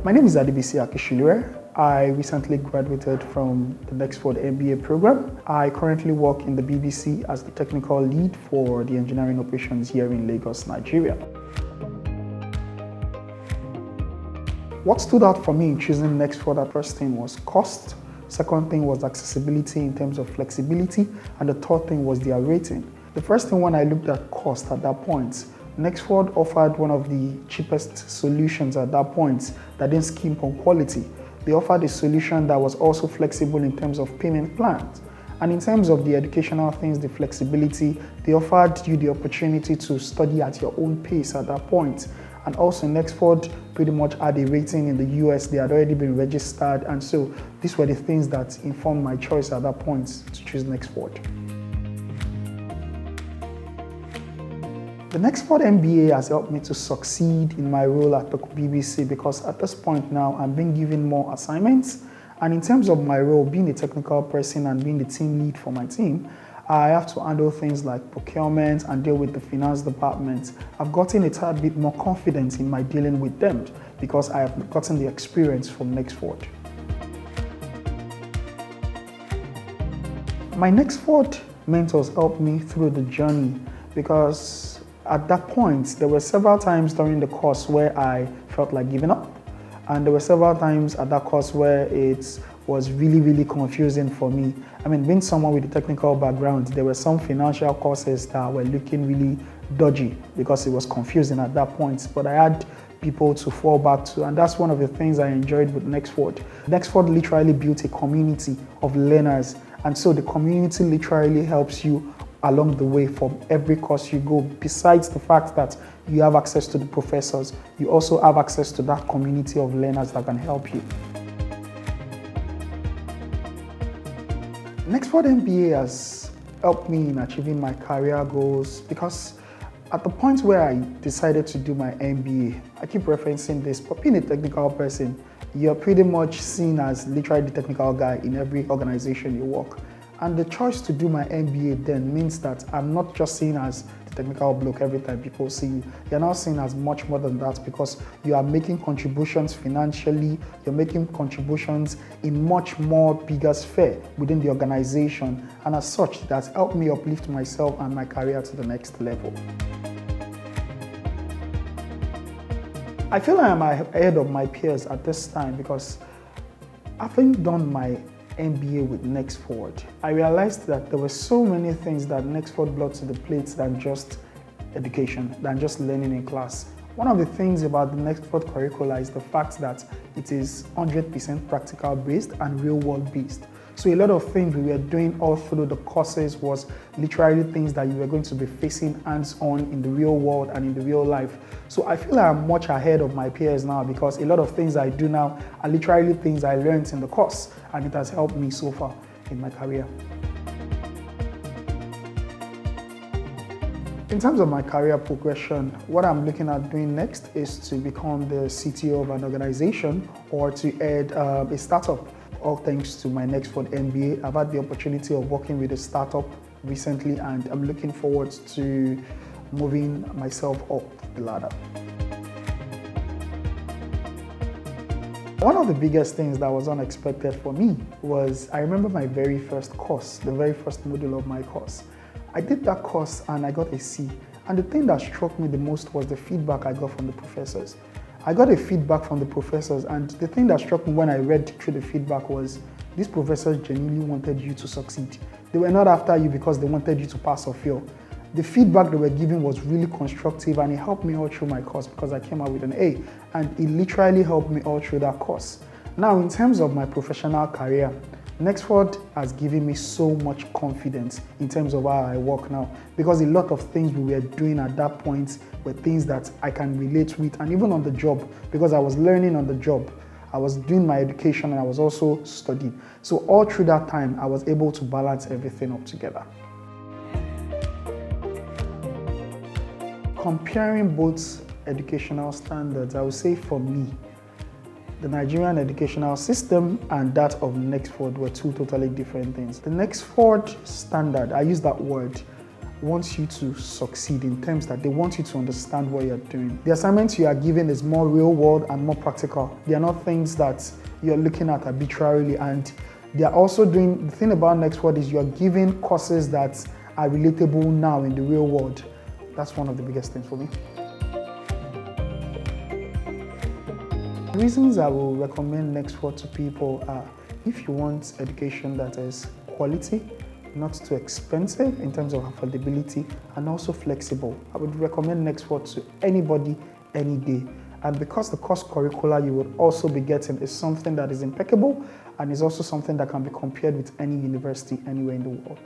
My name is Adebisi Akinsulire. I recently graduated from the Nexford MBA program. I currently work in the BBC as the technical lead for the engineering operations here in Lagos, Nigeria. What stood out for me in choosing Nexford, the first thing was cost. Second thing was accessibility in terms of flexibility. And the third thing was their rating. The first thing when I looked at cost at that point, Nexford offered one of the cheapest solutions at that point that didn't skimp on quality. They offered a solution that was also flexible in terms of payment plans. And in terms of the educational things, the flexibility, they offered you the opportunity to study at your own pace at that point. And also Nexford pretty much had a rating in the US. They had already been registered. And so these were the things that informed my choice at that point to choose Nexford. The Nexford MBA has helped me to succeed in my role at the BBC because at this point now I'm being given more assignments. And in terms of my role, being a technical person and being the team lead for my team, I have to handle things like procurement and deal with the finance department. I've gotten a tad bit more confidence in my dealing with them because I have gotten the experience from Nexford. My Nexford mentors helped me through the journey because at that point, there were several times during the course where I felt like giving up. And there were several times at that course where it was really confusing for me. I mean, being someone with a technical background, there were some financial courses that were looking really dodgy because it was confusing at that point. But I had people to fall back to, and that's one of the things I enjoyed with Nexford. Nexford literally built a community of learners, and so the community literally helps you along the way from every course you go. Besides the fact that you have access to the professors, you also have access to that community of learners that can help you. Nexford MBA has helped me in achieving my career goals because at the point where I decided to do my MBA, I keep referencing this, but being a technical person, you're pretty much seen as literally the technical guy in every organization you work. And the choice to do my MBA then means that I'm not just seen as the technical bloke every time people see you. You're now seen as much more than that because you are making contributions financially, you're making contributions in much more bigger sphere within the organization. And as such, that's helped me uplift myself and my career to the next level. I feel I am ahead of my peers at this time because having done my MBA with Nexford, I realized that there were so many things that Nexford brought to the plate than just education, than just learning in class. One of the things about the Nexford curricula is the fact that it is 100% practical based and real world based. So a lot of things we were doing all through the courses was literally things that you were going to be facing hands-on in the real world and in the real life. So I feel I'm much ahead of my peers now because a lot of things I do now are literally things I learned in the course, and it has helped me so far in my career. In terms of my career progression, what I'm looking at doing next is to become the CTO of an organization or to head a startup. All thanks to my Nexford MBA, I've had the opportunity of working with a startup recently, and I'm looking forward to moving myself up the ladder. One of the biggest things that was unexpected for me was, I remember my very first course, the very first module of my course. I did that course and I got a C. And the thing that struck me the most was the feedback I got from the professors. I got a feedback from the professors, and the thing that struck me when I read through the feedback was these professors genuinely wanted you to succeed. They were not after you because they wanted you to pass or fail. The feedback they were giving was really constructive, and it helped me all through my course because I came out with an A, and it literally helped me all through that course. Now, in terms of my professional career, Nexford has given me so much confidence in terms of how I work now, because a lot of things we were doing at that point were things that I can relate with, and even on the job, because I was learning on the job. I was doing my education and I was also studying. So all through that time, I was able to balance everything up together. Comparing both educational standards, I would say for me, the Nigerian educational system and that of Nexford were two totally different things. The Nexford standard, I use that word, wants you to succeed in terms that they want you to understand what you're doing. The assignments you are given is more real world and more practical. They are not things that you're looking at arbitrarily, and they are also doing, the thing about Nexford is you're giving courses that are relatable now in the real world. That's one of the biggest things for me. The reasons I will recommend Nexford to people are, if you want education that is quality, not too expensive in terms of affordability, and also flexible, I would recommend Nexford to anybody, any day. And because the course curricula you would also be getting is something that is impeccable, and is also something that can be compared with any university anywhere in the world.